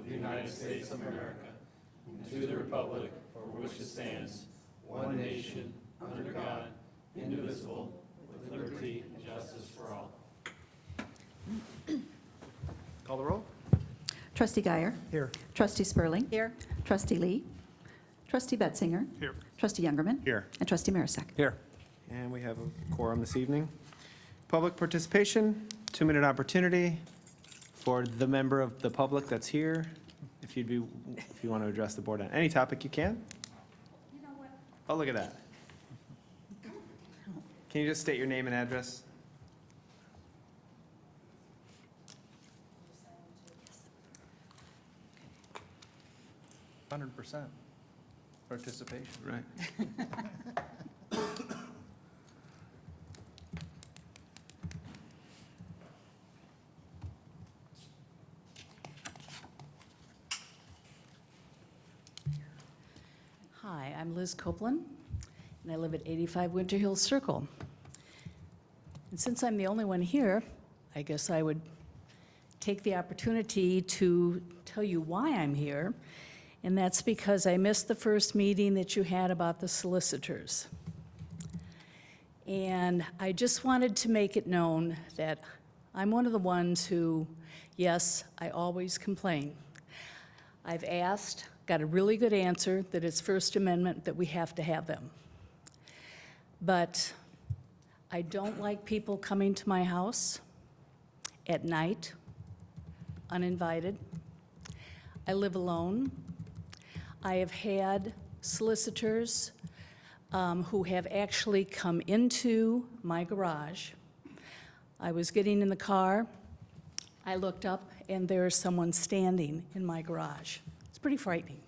the United States of America, and to the republic for which it stands, one nation, under God, indivisible, with liberty and justice for all. Call the roll. Trustee Guyer. Here. Trustee Spurling. Here. Trustee Lee. Trustee Betzinger. Here. Trustee Youngerman. Here. And Trustee Marisak. Here. And we have a quorum this evening. Public participation, 2-minute opportunity for the member of the public that's here. If you want to address the board on any topic, you can. You know what? Oh, look at that. Can you just state your name and address? %100% participation. Right. Hi, I'm Liz Copeland, and I live at 85 Winter Hill Circle. And since I'm the only one here, I guess I would take the opportunity to tell you why I'm here, and that's because I missed the first meeting that you had about the solicitors. And I just wanted to make it known that I'm one of the ones who, yes, I always complain. I've asked, got a really good answer, that it's First Amendment that we have to have them. But I don't like people coming to my house at night, uninvited. I live alone. I have had solicitors who have actually come into my garage. I was getting in the car, I looked up, and there's someone standing in my garage. It's pretty frightening.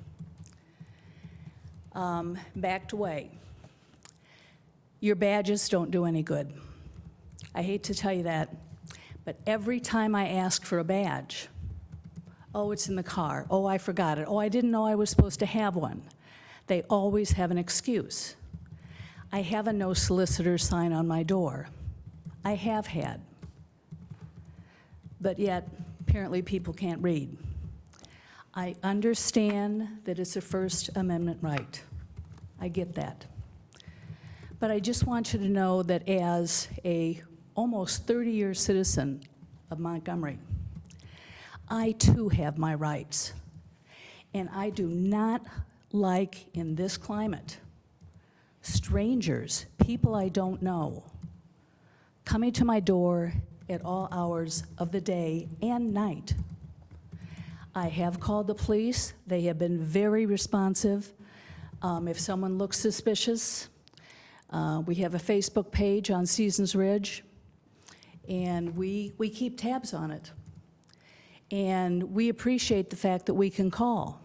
Backed away. Your badges don't do any good. I hate to tell you that, but every time I ask for a badge, oh, it's in the car. Oh, I forgot it. Oh, I didn't know I was supposed to have one. They always have an excuse. I have a no solicitor sign on my door. I have had. But yet, apparently people can't read. I understand that it's a First Amendment right. I get that. But I just want you to know that as a almost 30-year citizen of Montgomery, I too have my rights. And I do not like, in this climate, strangers, people I don't know, coming to my door at all hours of the day and night. I have called the police. They have been very responsive. If someone looks suspicious, we have a Facebook page on Seasons Ridge, and we keep tabs on it. And we appreciate the fact that we can call.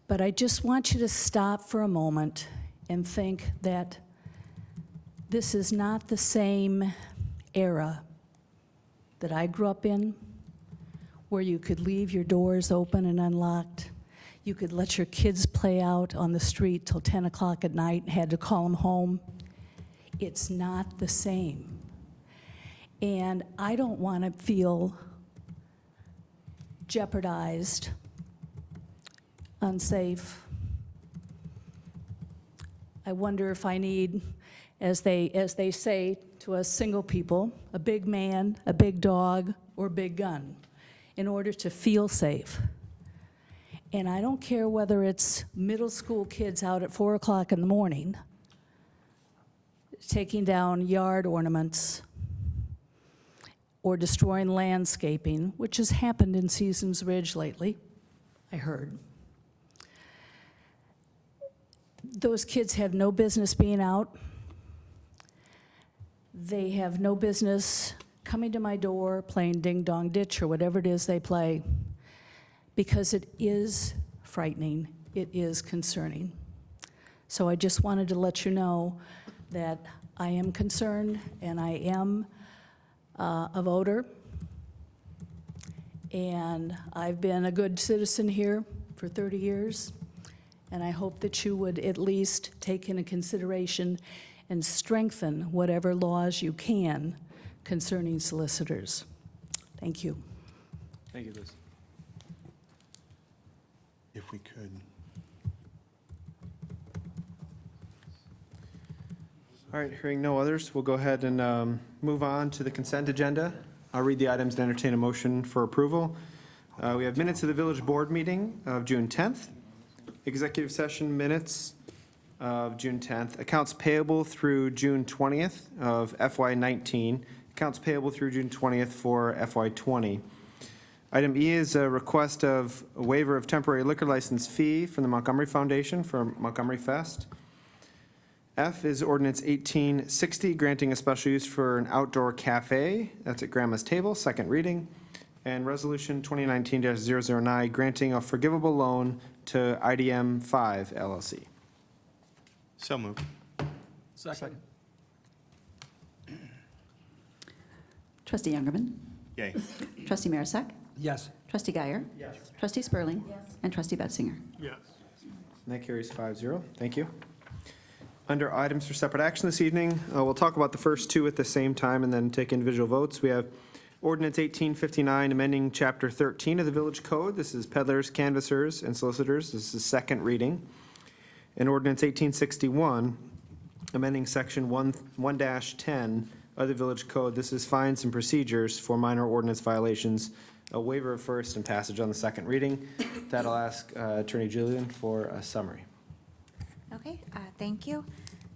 But I just want you to stop for a moment and think that this is not the same era that I grew up in, where you could leave your doors open and unlocked. You could let your kids play out on the street till 10 o'clock at night and had to call them home. It's not the same. And I don't want to feel jeopardized, unsafe. I wonder if I need, as they say to us single people, a big man, a big dog, or a big gun in order to feel safe. And I don't care whether it's middle school kids out at 4 o'clock in the morning taking down yard ornaments or destroying landscaping, which has happened in Seasons Ridge lately, I heard. Those kids have no business being out. They have no business coming to my door, playing Ding Dong Ditch or whatever it is they play, because it is frightening, it is concerning. So I just wanted to let you know that I am concerned and I am a voter, and I've been a good citizen here for 30 years, and I hope that you would at least take into consideration and strengthen whatever laws you can concerning solicitors. Thank you. Thank you, Liz. if we could. All right, hearing no others, we'll go ahead and move on to the consent agenda. I'll read the items and entertain a motion for approval. We have minutes of the village board meeting of June 10th, executive session minutes of June 10th, accounts payable through June 20th of FY19, accounts payable through June 20th for FY20. Item E is a request of a waiver of temporary liquor license fee from the Montgomery Foundation for Montgomery Fest. F is ordinance 1860, granting a special use for an outdoor cafe. That's at Grandma's Table, second reading. And resolution 2019-009, granting a forgivable loan to IDM 5 LLC. So moved. Second. Trustee Youngerman. Yay. Trustee Marisak. Yes. Trustee Guyer. Yes. Trustee Spurling. And Trustee Betzinger. Yes. And that carries 5-0. Thank you. Under items for separate action this evening, we'll talk about the first two at the same time and then take individual votes. We have ordinance 1859, amending Chapter 13 of the Village Code. This is peddlers, canvassers, and solicitors. This is second reading. And ordinance 1861, amending Section 1-10 of the Village Code. This is fines and procedures for minor ordinance violations. A waiver of first and passage on the second reading. That I'll ask Attorney Julian for a summary. Okay, thank you.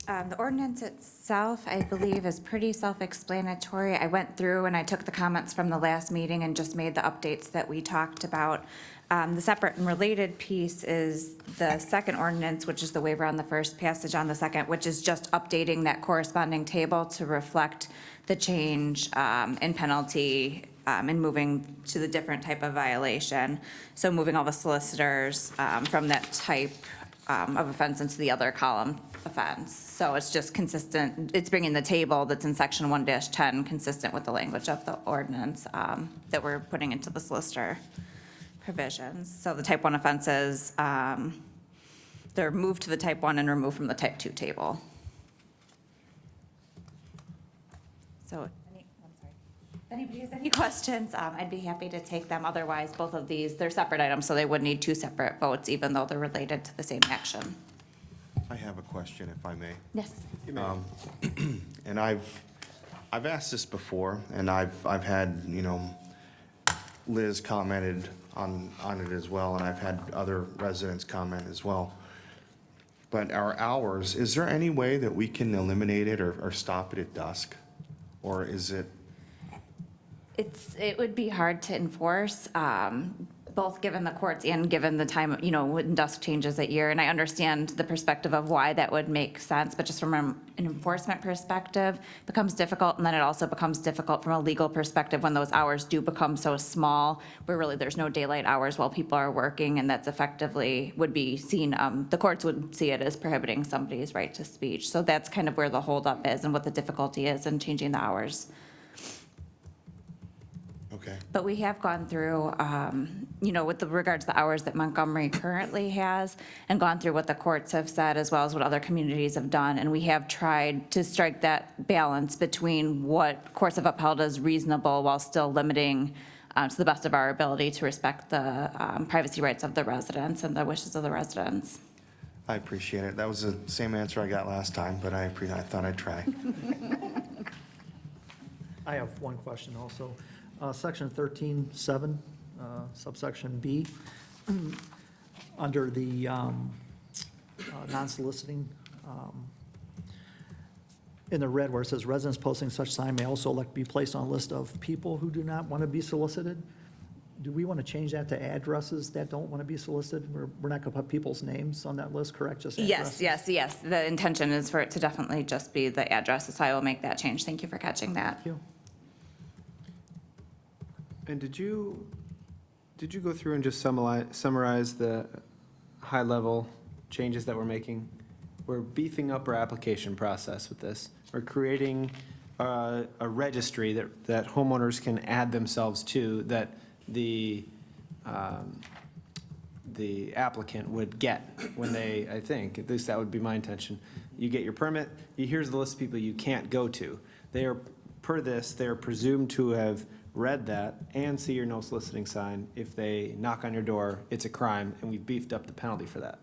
The ordinance itself, I believe, is pretty self-explanatory. I went through and I took the comments from the last meeting and just made the updates that we talked about. The separate and related piece is the second ordinance, which is the waiver on the first, passage on the second, which is just updating that corresponding table to reflect the change in penalty and moving to the different type of violation. So moving all the solicitors from that type of offense into the other column offense. So it's just consistent, it's bringing the table that's in section 1-10 consistent with the language of the ordinance that we're putting into the solicitor provisions. So the type 1 offenses, they're moved to the type 1 and removed from the type 2 table. So, if anybody has any questions, I'd be happy to take them. Otherwise, both of these, they're separate items, so they would need two separate votes, even though they're related to the same action. I have a question, if I may. Yes. And I've asked this before, and I've had, Liz commented on it as well, and I've had other residents comment as well. But our hours, is there any way that we can eliminate it or stop it at dusk? Or is it? It would be hard to enforce, both given the courts and given the time, when dusk changes at year. And I understand the perspective of why that would make sense, but just from an enforcement perspective, it becomes difficult. And then it also becomes difficult from a legal perspective when those hours do become so small, where really there's no daylight hours while people are working. And that's effectively would be seen, the courts would see it as prohibiting somebody's right to speech. So that's kind of where the holdup is and what the difficulty is in changing the hours. Okay. But we have gone through, with regard to the hours that Montgomery currently has, and gone through what the courts have said, as well as what other communities have done. And we have tried to strike that balance between what courts have upheld as reasonable while still limiting, to the best of our ability, to respect the privacy rights of the residents and the wishes of the residents. I appreciate it. That was the same answer I got last time, but I thought I'd try. I have one question also. Section 13.7, subsection B, under the non-soliciting, in the red where it says residents posting such sign may also elect to be placed on a list of people who do not want to be solicited. Do we want to change that to addresses that don't want to be solicited? We're not going to put people's names on that list, correct? Just addresses? Yes. The intention is for it to definitely just be the addresses, so I will make that change. Thank you for catching that. Thank you. And did you go through and just summarize the high-level changes that we're making? We're beefing up our application process with this. We're creating a registry that homeowners can add themselves to, that the applicant would get when they, I think, at least that would be my intention. You get your permit, here's the list of people you can't go to. They are, per this, they are presumed to have read that and see your no soliciting sign, if they knock on your door, it's a crime, and we've beefed up the penalty for that.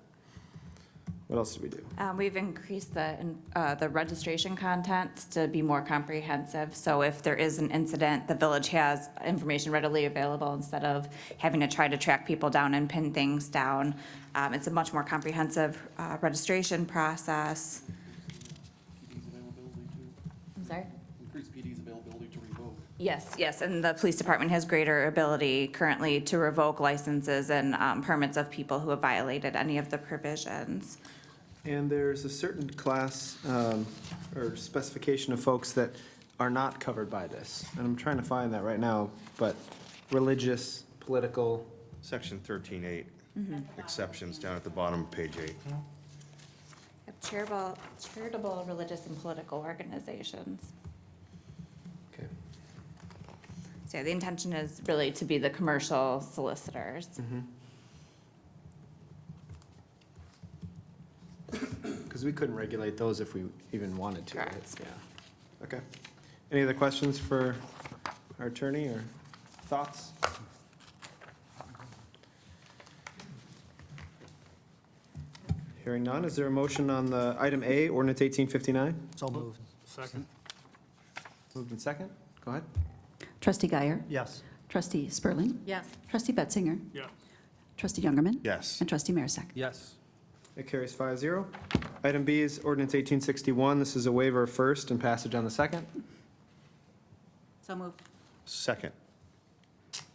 What else did we do? We've increased the registration contents to be more comprehensive. So if there is an incident, the village has information readily available instead of having to try to track people down and pin things down. It's a much more comprehensive registration process. PD's availability to, I'm sorry? increase PD's availability to revoke. Yes, and the police department has greater ability currently to revoke licenses and permits of people who have violated any of the provisions. And there's a certain class or specification of folks that are not covered by this. And I'm trying to find that right now, but religious, political, Section 13.8, exceptions down at the bottom of page 8. Charitable, religious, and political organizations. okay. So the intention is really to be the commercial solicitors. Because we couldn't regulate those if we even wanted to, right? Correct. Yeah. Okay. Any other questions for our attorney or thoughts? Hearing none, is there a motion on the item A, ordinance 1859? So moved. Second. Moved in second, go ahead. Trustee Guyer. Yes. Trustee Spurling. Yes. Trustee Betzinger. Yeah. Trustee Youngerman. Yes. And Trustee Marisak. Yes. It carries 5-0. Item B is ordinance 1861. This is a waiver of first and passage on the second. So moved. Second.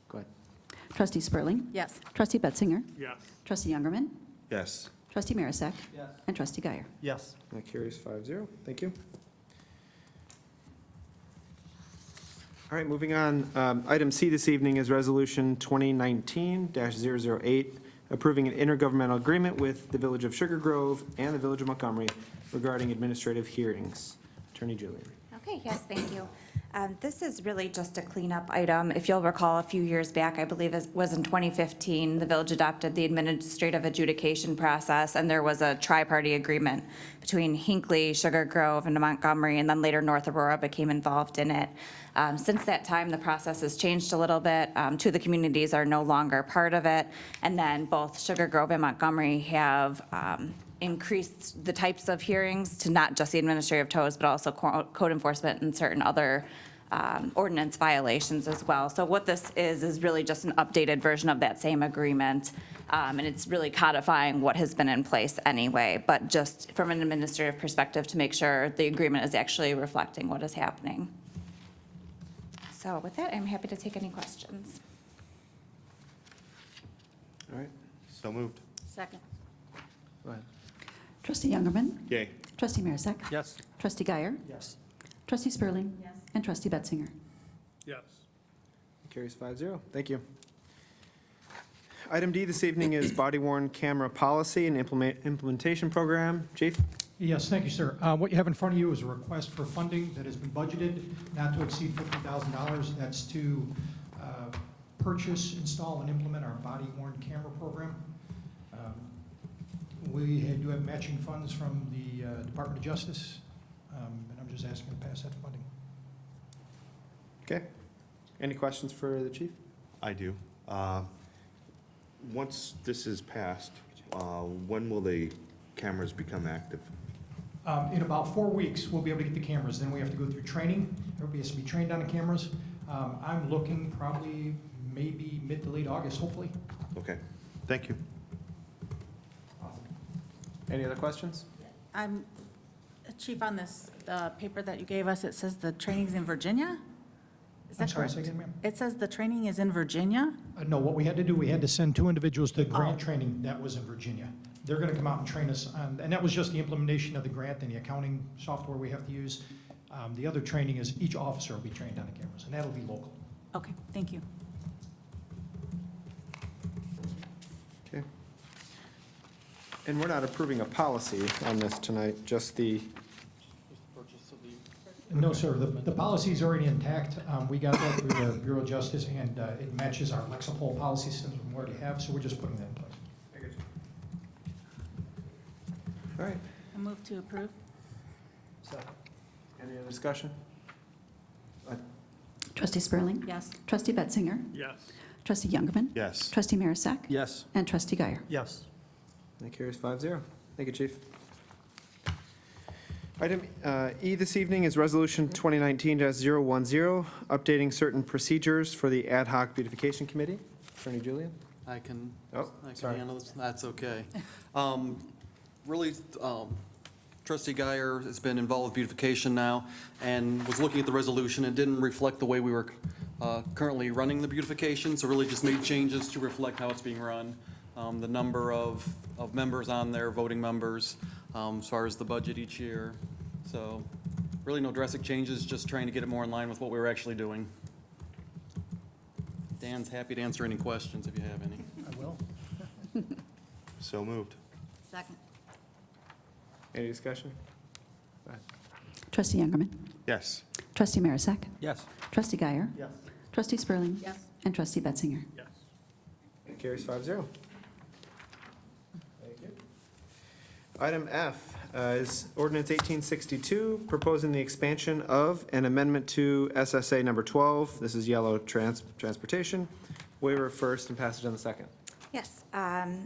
Go ahead. Trustee Spurling. Yes. Trustee Betzinger. Yes. Trustee Youngerman. Yes. Trustee Marisak. Yes. And Trustee Guyer. Yes. That carries 5-0. Thank you. All right, moving on. Item C this evening is Resolution 2019-008, approving an intergovernmental agreement with the Village of Sugar Grove and the Village of Montgomery regarding administrative hearings. Attorney Julian. Okay, yes, thank you. This is really just a cleanup item. If you'll recall, a few years back, I believe it was in 2015, the village adopted the administrative adjudication process, and there was a tri-party agreement between Hinckley, Sugar Grove, and Montgomery, and then later North Aurora became involved in it. Since that time, the process has changed a little bit. Two of the communities are no longer part of it, and then both Sugar Grove and Montgomery have increased the types of hearings to not just the administrative tows, but also code enforcement and certain other ordinance violations as well. So what this is really just an updated version of that same agreement. And it's really codifying what has been in place anyway, but just from an administrative perspective to make sure the agreement is actually reflecting what is happening. So with that, I'm happy to take any questions. All right, So moved. Second. go ahead. Trustee Youngerman. Yay. Trustee Marisak. Yes. Trustee Guyer. Yes. Trustee Spurling. Yes. And Trustee Betzinger. Yes. It carries 5-0. Thank you. Item D this evening is body worn camera policy and implementation program. Chief? Yes, thank you, sir. What you have in front of you is a request for funding that has been budgeted not to exceed $50,000. That's to purchase, install, and implement our body-worn camera program. We do have matching funds from the Department of Justice, and I'm just asking to pass that funding. Okay. Any questions for the chief? I do. Once this is passed, when will the cameras become active? In about 4 weeks, we'll be able to get the cameras. Then we have to go through training. Everybody has to be trained on the cameras. I'm looking probably maybe mid to late August, hopefully. Okay, thank you. Any other questions? I'm, Chief, on this, the paper that you gave us, it says the training's in Virginia? Is I'm that sorry, correct? say again, ma'am? It says the training is in Virginia? No, what we had to do, we had to send 2 individuals to grant training. That was in Virginia. They're going to come out and train us on, and that was just the implementation of the grant and the accounting software we have to use. The other training is each officer will be trained on the cameras, and that'll be local. Okay, thank you. Okay. And we're not approving a policy on this tonight, just the, No, sir, the policy's already intact. We got that through the Bureau of Justice, and it matches our Lexipol policy systems we already have, so we're just putting that in place. all right. I move to approve. Any other discussion? Trustee Spurling. Yes. Trustee Betzinger. Yes. Trustee Youngerman. Yes. Trustee Marisak. Yes. And Trustee Guyer. Yes. That carries 5-0. Thank you, Chief. Item E this evening is Resolution 2019-010, updating certain procedures for the Ad hoc Beautification Committee. Attorney Julian? I can Oh, I sorry. can handle this, that's okay. Really, trustee Guyer has been involved with beautification now, and was looking at the resolution, it didn't reflect the way we were currently running the beautification, so really just made changes to reflect how it's being run. The number of members on there, voting members, as far as the budget each year. So really no drastic changes, just trying to get it more in line with what we were actually doing. Dan's happy to answer any questions if you have any. I will. So moved. Second. Any discussion? Go ahead. Trustee Youngerman. Yes. Trustee Marisak. Yes. Trustee Guyer. Yes. Trustee Spurling. Yes. And Trustee Betzinger. Yes. It carries 5-0. Thank you. Item F is ordinance 1862, proposing the expansion of an amendment to SSA number 12. This is yellow transportation. Waiver of first and passage on the second. Yes,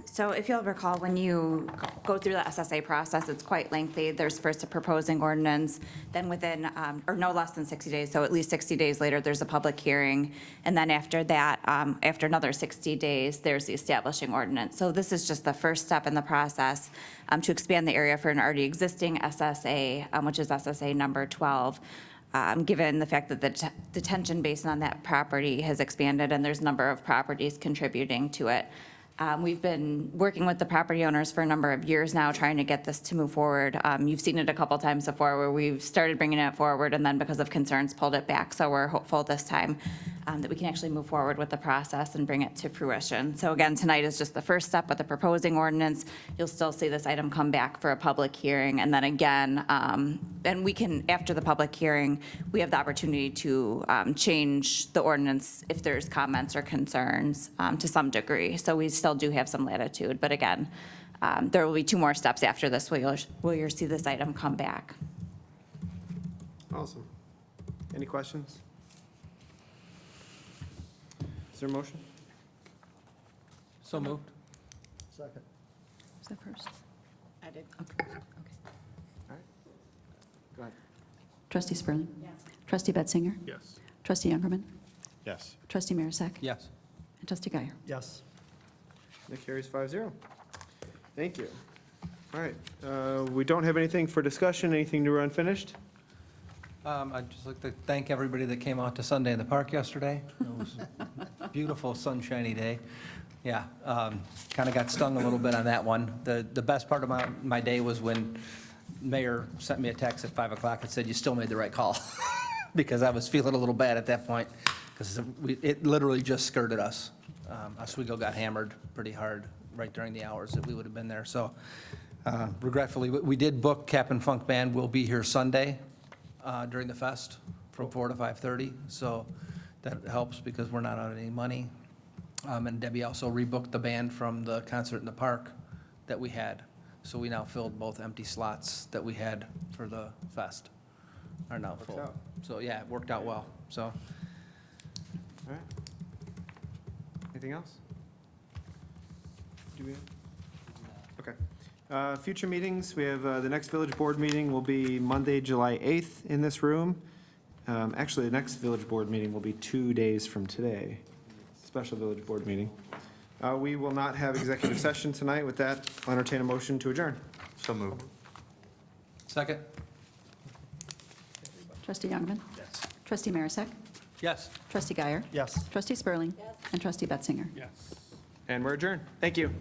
so if you'll recall, when you go through the SSA process, it's quite lengthy. There's first a proposing ordinance, then within, or no less than 60 days, so at least 60 days later, there's a public hearing. And then after that, after another 60 days, there's the establishing ordinance. So this is just the first step in the process to expand the area for an already existing SSA, which is SSA number 12. Given the fact that the detention basin on that property has expanded and there's a number of properties contributing to it. We've been working with the property owners for a number of years now, trying to get this to move forward. You've seen it a couple times before where we've started bringing it forward and then because of concerns pulled it back. So we're hopeful this time that we can actually move forward with the process and bring it to fruition. So again, tonight is just the first step with the proposing ordinance. You'll still see this item come back for a public hearing. And then again, and we can, after the public hearing, we have the opportunity to change the ordinance if there's comments or concerns to some degree. So we still do have some latitude. But again, there will be 2 more steps after this where you'll see this item come back. Awesome. Any questions? Is there a motion? So moved. Second. Was that first? I did. Okay. Go ahead. Trustee Spurling. Yes. Trustee Betzinger. Yes. Trustee Youngerman. Yes. Trustee Marisak. Yes. And Trustee Guyer. Yes. That carries 5-0. Thank you. All right, we don't have anything for discussion, anything new or unfinished? I'd just like to thank everybody that came out to Sunday in the Park yesterday. It was a beautiful, sunshiny day. Yeah, kind of got stung a little bit on that one. The best part of my day was when Mayor sent me a text at 5 o'clock and said, "You still made the right call," because I was feeling a little bad at that point, because it literally just skirted us. Oswego got hammered pretty hard right during the hours that we would have been there. So regretfully, we did book Cap'n Funk Band. Will be here Sunday during the fest from 4 to 5:30. So that helps because we're not out of any money. And Debbie also rebooked the band from the concert in the park that we had. So we now filled both empty slots that we had for the fest are now full. out. So yeah, it worked out well. So All right. Anything else? Do we? Okay. Future meetings, we have, the next village board meeting will be Monday, July 8th in this room. Actually, the next village board meeting will be 2 days from today, special village board meeting. We will not have executive session tonight. With that, I'll entertain a motion to adjourn. So moved. second? Trustee Youngerman. Yes. Trustee Marisak. Yes. Trustee Guyer. Yes. Trustee Spurling. And Trustee Betzinger. Yes. And we're adjourned. Thank you.